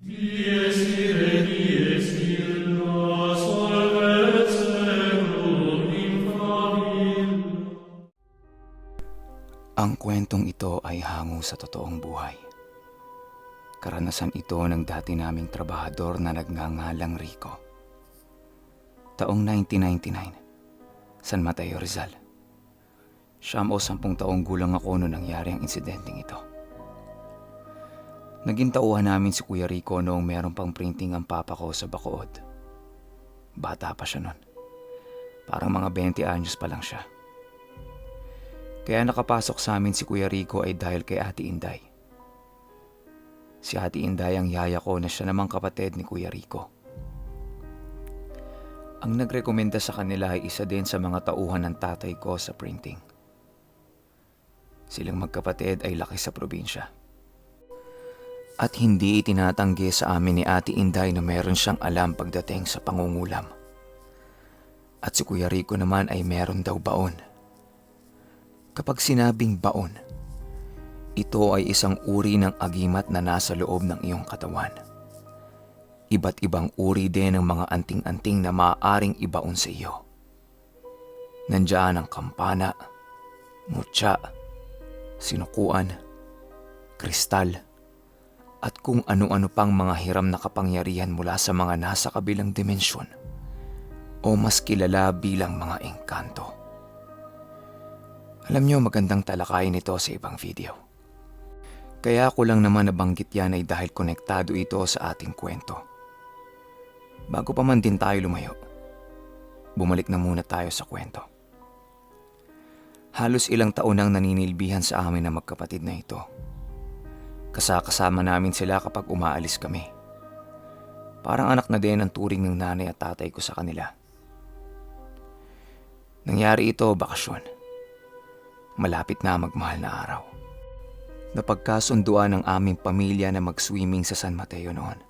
Dies ire, dies illa, solvet seculum infamil. Ang kwentong ito ay hango sa totoong buhay. Karanasan ito ng dati naming trabahador na nagngangalang Rico. Taong 1999, San Mateo, Rizal. 10 taong gulang ako noong nangyari ang insidenteng ito. Naging tauhan namin si Kuya Rico noong meron pang printing ang papa ko sa Bacood. Bata pa siya noon. Parang mga 20 anyos pa lang siya. Kaya nakapasok sa amin si Kuya Rico ay dahil kay Ate Inday. Si Ate Inday ang yaya ko na siya namang kapatid ni Kuya Rico. Ang nagrekomenda sa kanila ay isa din sa mga tauhan ng tatay ko sa printing. Silang magkapatid ay laki sa probinsya. At hindi itinatanggi sa amin ni Ate Inday na meron siyang alam pagdating sa pangungulam. At si Kuya Rico naman ay meron daw baon. Kapag sinabing baon, ito ay isang uri ng agimat na nasa loob ng iyong katawan. Iba't ibang uri din ng mga anting-anting na maaaring ibaon sa iyo. Nandiyan ang kampana, mutya, sinukuan, kristal, at kung ano-ano pang mga hiram na kapangyarihan mula sa mga nasa kabilang dimensyon o mas kilala bilang mga engkanto. Alam niyo, magandang talakayin ito sa ibang video. Kaya ako lang naman nabanggit yan ay dahil konektado ito sa ating kwento. Bago pa man din tayo lumayo, bumalik na muna tayo sa kwento. Halos ilang taon nang naninilbihan sa amin na magkapatid na ito. Kasama namin sila kapag umaalis kami. Parang anak na din ang turing ng nanay at tatay ko sa kanila. Nangyari ito bakasyon. Malapit na magmahal na araw. Napagkasunduan ng aming pamilya na mag-swimming sa San Mateo noon.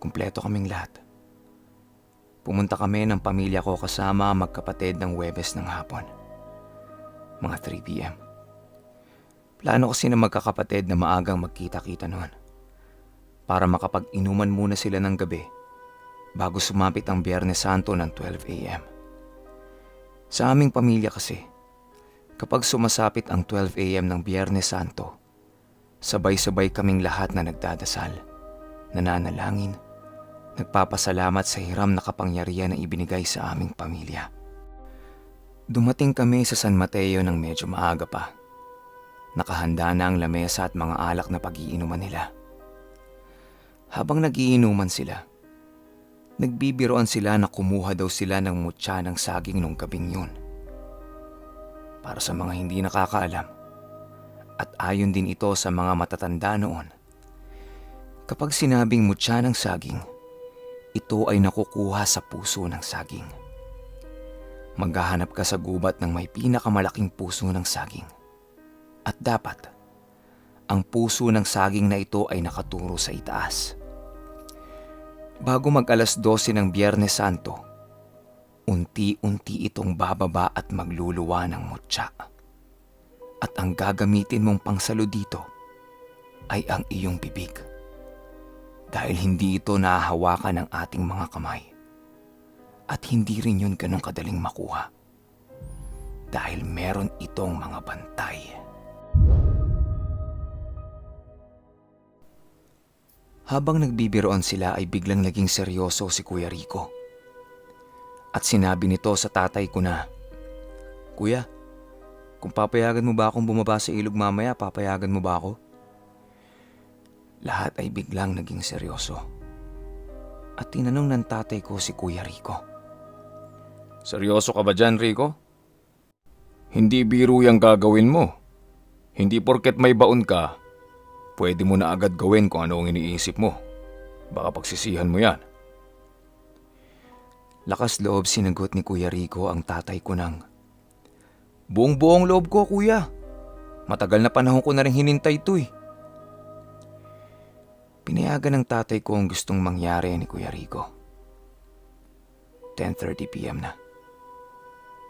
Kumpleto kaming lahat. Pumunta kami ng pamilya ko kasama ang magkapatid ng Huwebes ng hapon. Mga 3 p.m. Plano kasi na magkakapatid na maagang magkita-kita noon para makapag-inuman muna sila ng gabi bago sumapit ang Biyernes Santo ng 12 a.m. Sa aming pamilya kasi, kapag sumasapit ang 12 a.m. ng Biyernes Santo, sabay-sabay kaming lahat na nagdadasal, nananalangin, nagpapasalamat sa hiram na kapangyarihan na ibinigay sa aming pamilya. Dumating kami sa San Mateo ng medyo maaga pa. Nakahanda na ang lamesa at mga alak na pag-iinuman nila. Habang nagiinuman sila, nagbibiroan sila na kumuha daw sila ng mutya ng saging nung gabing yun. Para sa mga hindi nakakaalam, at ayon din ito sa mga matatanda noon, kapag sinabing mutya ng saging, ito ay nakukuha sa puso ng saging. Maghahanap ka sa gubat ng may pinakamalaking puso ng saging. At dapat, ang puso ng saging na ito ay nakaturo sa itaas. Bago mag-alas 12 ng Biyernes Santo, unti-unti itong bababa at magluluwa ng mutya. At ang gagamitin mong pangsalo dito ay ang iyong bibig. Dahil hindi ito nahahawakan ng ating mga kamay. At hindi rin yun ganun kadaling makuha. Dahil meron itong mga bantay. Habang nagbibiroan sila ay biglang naging seryoso si Kuya Rico. At sinabi nito sa tatay ko na, "Kuya, kung papayagan mo ba akong bumaba sa ilog mamaya, papayagan mo ba ako?" Lahat ay biglang naging seryoso. At tinanong ng tatay ko si Kuya Rico, "Seryoso ka ba dyan, Rico? Hindi biro yung gagawin mo. Hindi porket may baon ka, pwede mo na agad gawin kung ano ang iniisip mo. Baka pagsisihan mo yan." Lakas loob sinagot ni Kuya Rico ang tatay ko ng, "Buong-buong loob ko, kuya. Matagal na panahon ko na rin hinintay ito eh." Pinayagan ng tatay ko ang gustong mangyari ni Kuya Rico. 10:30 p.m. na.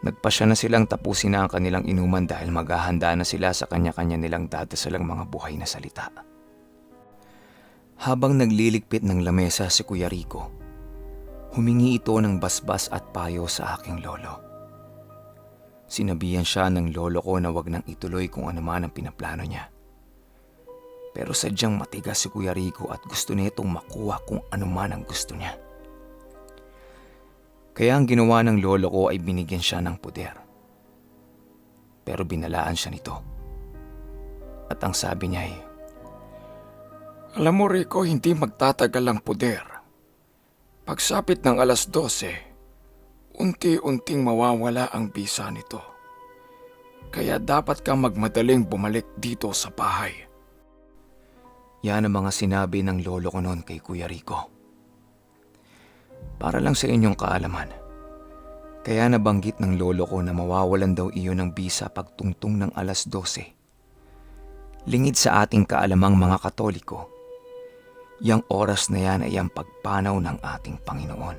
Nagpasya na silang tapusin na ang kanilang inuman dahil maghahanda na sila sa kanya-kanya nilang dadasalang mga buhay na salita. Habang nagliligpit ng lamesa si Kuya Rico, humingi ito ng basbas at payo sa aking lolo. Sinabihan siya ng lolo ko na wag nang ituloy kung ano man ang pinaplano niya. Pero sadyang matigas si Kuya Rico at gusto nitong makuha kung ano man ang gusto niya. Kaya ang ginawa ng lolo ko ay binigyan siya ng poder. Pero binalaan siya nito. At ang sabi niya ay, Alam mo, Rico, hindi magtatagal ang puder. Pagsapit ng 12:00, unti-unting mawawala ang bisa nito. Kaya dapat kang magmadaling bumalik dito sa bahay. yan ang mga sinabi ng lolo ko noon kay Kuya Rico. Para lang sa inyong kaalaman, kaya nabanggit ng lolo ko na mawawalan daw iyon ng bisa pagtungtong ng 12:00. Lingid sa ating kaalamang mga Katoliko, yang oras na yan ay ang pagpanaw ng ating Panginoon.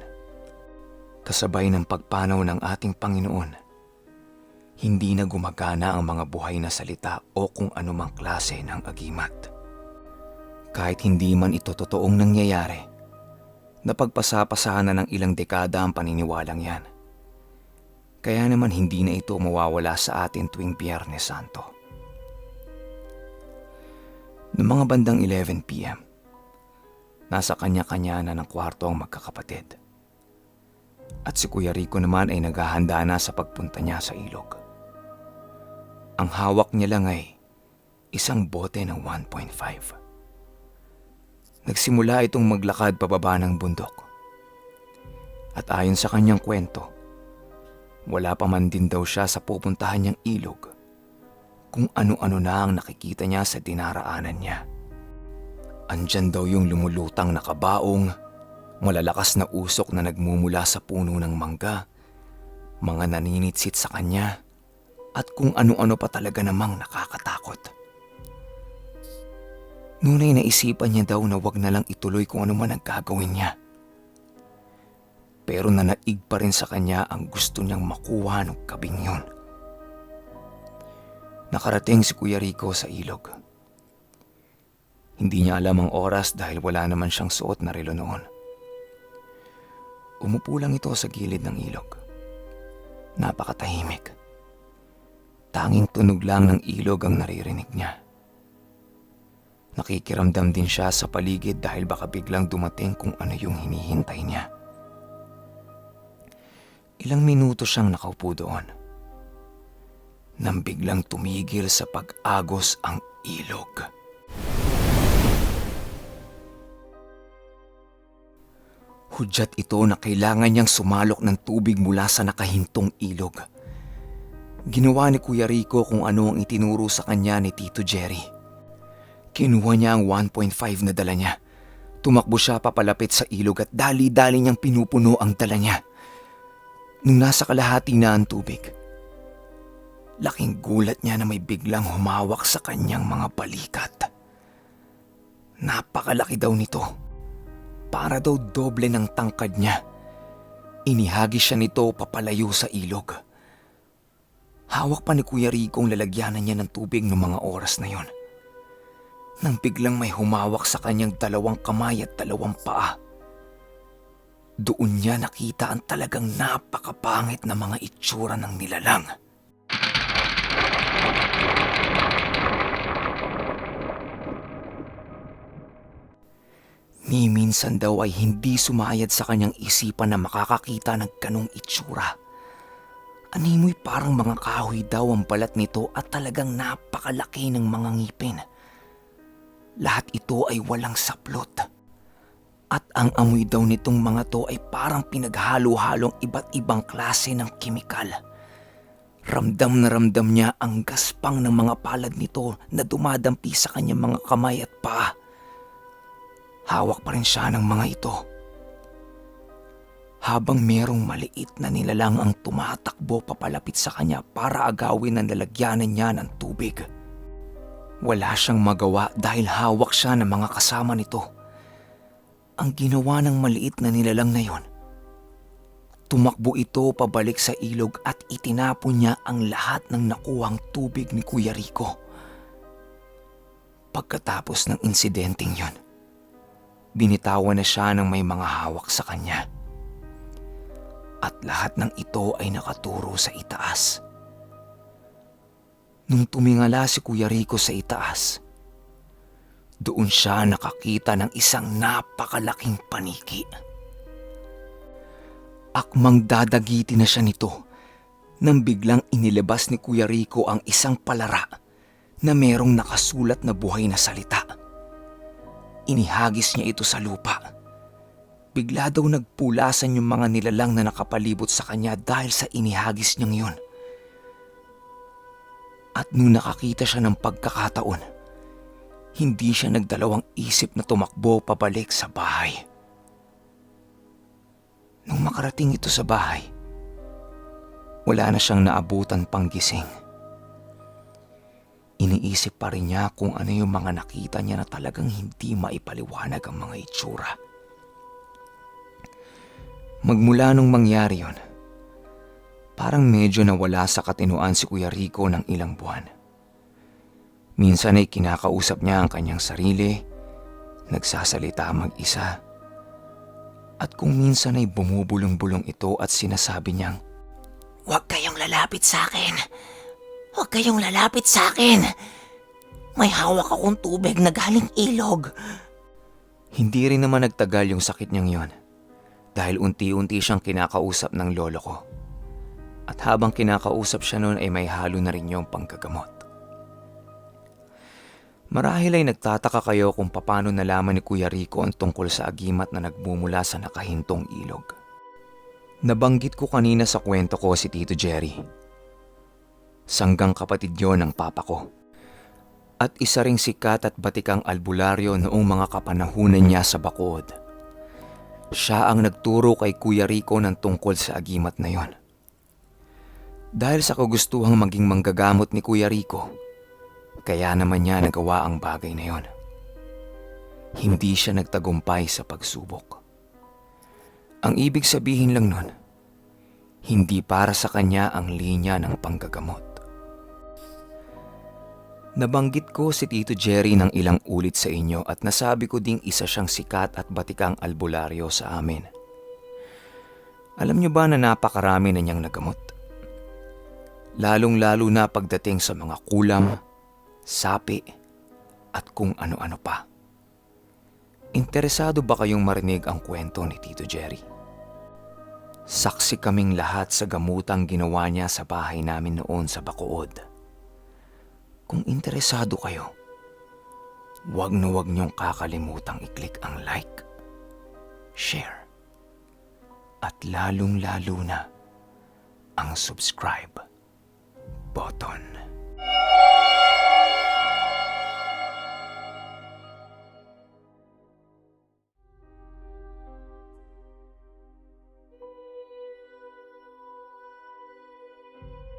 Kasabay ng pagpanaw ng ating Panginoon, hindi na gumagana ang mga buhay na salita o kung anumang klase ng agimat. Kahit hindi man ito totoong nangyayari, napagpasapasahan na ng ilang dekada ang paniniwalang yan. Kaya naman hindi na ito mawawala sa atin tuwing Biyernes Santo. Noong mga bandang 11 p.m., nasa kanya-kanya na ng kwarto ang magkakapatid. At si Kuya Rico naman ay naghahanda na sa pagpunta niya sa ilog. Ang hawak niya lang ay isang bote ng 1.5. Nagsimula itong maglakad pababa ng bundok. At ayon sa kanyang kwento, wala pa man din daw siya sa pupuntahan niyang ilog kung ano-ano na ang nakikita niya sa dinaraanan niya. Andyan daw yung lumulutang na kabaong, malalakas na usok na nagmumula sa puno ng mangga, mga naninitsit sa kanya, at kung ano-ano pa talaga namang nakakatakot. Ngunay naisipan niya daw na wag na lang ituloy kung ano man ang gagawin niya. Pero nanaig pa rin sa kanya ang gusto niyang makuha ng kabing yun. Nakarating si Kuya Rico sa ilog. Hindi niya alam ang oras dahil wala naman siyang suot na relo noon. Umupo lang ito sa gilid ng ilog. Napakatahimik. Tanging tunog lang ng ilog ang naririnig niya. Nakikiramdam din siya sa paligid dahil baka biglang dumating kung ano yung hinihintay niya. Ilang minuto siyang nakaupo doon nang biglang tumigil sa pag-agos ang ilog. Hudyat ito na kailangan niyang sumalok ng tubig mula sa nakahintong ilog. Ginawa ni Kuya Rico kung ano ang itinuro sa kanya ni Tito Jerry. Kinuha niya ang 1.5 na dala niya. Tumakbo siya papalapit sa ilog at dali-dali niyang pinupuno ang dala niya. Nung nasa kalahati na ang tubig, laking gulat niya na may biglang humawak sa kanyang mga balikat. Napakalaki daw nito. Para daw doble ng tangkad niya. Inihagi siya nito papalayo sa ilog. Hawak pa ni Kuya Rico ang lalagyanan niya ng tubig noong mga oras na yon. Nang biglang may humawak sa kanyang 2 kamay at 2 paa. Doon niya nakita ang talagang napakapangit na mga itsura ng nilalang. Ni minsan daw ay hindi sumayad sa kanyang isipan na makakakita ng ganong itsura. Animoy parang mga kahoy daw ang balat nito at talagang napakalaki ng mga ngipin. Lahat ito ay walang saplot. At ang amoy daw nitong mga to ay parang pinaghalo-halong iba't ibang klase ng kemikal. Ramdam na ramdam niya ang gaspang ng mga palad nito na dumadampi sa kanyang mga kamay at paa. Hawak pa rin siya ng mga ito. Habang merong maliit na nilalang ang tumatakbo papalapit sa kanya para agawin ang lalagyanan niya ng tubig. Wala siyang magawa dahil hawak siya ng mga kasama nito. Ang ginawa ng maliit na nilalang na yon, tumakbo ito pabalik sa ilog at itinapon niya ang lahat ng nakuhang tubig ni Kuya Rico. Pagkatapos ng insidenteng yon, binitawan na siya ng may mga hawak sa kanya. At lahat ng ito ay nakaturo sa itaas. Nung tumingala si Kuya Rico sa itaas, doon siya nakakita ng isang napakalaking paniki. Akmang dadagiti na siya nito nang biglang inilabas ni Kuya Rico ang isang palara na merong nakasulat na buhay na salita. Inihagis niya ito sa lupa. Bigla daw nagpulasan yung mga nilalang na nakapalibot sa kanya dahil sa inihagis niyang yun. At nung nakakita siya ng pagkakataon, hindi siya nagdalawang isip na tumakbo pabalik sa bahay. Nung makarating ito sa bahay, wala na siyang naabutan pang gising. Iniisip pa rin niya kung ano yung mga nakita niya na talagang hindi maipaliwanag ang mga itsura. Magmula nung mangyari yon, parang medyo nawala sa katinuan si Kuya Rico ng ilang buwan. Minsan ay kinakausap niya ang kanyang sarili, nagsasalita mag-isa, at kung minsan ay bumubulong-bulong ito at sinasabi niyang, "Huwag kayong lalapit sa akin. Huwag kayong lalapit sa akin. May hawak akong tubig na galing ilog." Hindi rin naman nagtagal yung sakit niyang yon dahil unti-unti siyang kinakausap ng lolo ko. At habang kinakausap siya noon ay may halo na rin yung panggagamot. Marahil ay nagtataka kayo kung paano nalaman ni Kuya Rico ang tungkol sa agimat na nagmumula sa nakahintong ilog. Nabanggit ko kanina sa kwento ko si Tito Jerry. Sanggang kapatid yon ng papa ko. At isa ring sikat at batikang albularyo noong mga kapanahunan niya sa Bacood. Siya ang nagturo kay Kuya Rico ng tungkol sa agimat na yon. Dahil sa kagustuhang maging manggagamot ni Kuya Rico, kaya naman niya nagawa ang bagay na yon. Hindi siya nagtagumpay sa pagsubok. Ang ibig sabihin lang nun, hindi para sa kanya ang linya ng panggagamot. Nabanggit ko si Tito Jerry ng ilang ulit sa inyo at nasabi ko ding isa siyang sikat at batikang albularyo sa amin. Alam niyo ba na napakarami na niyang nagamot? Lalong-lalo na pagdating sa mga kulam, sapi, at kung ano-ano pa. Interesado ba kayong marinig ang kwento ni Tito Jerry? Saksi kaming lahat sa gamutang ginawa niya sa bahay namin noon sa Bacood. Kung interesado kayo, huwag niyong kakalimutang i-click ang like, share, at lalong-lalo na ang subscribe button.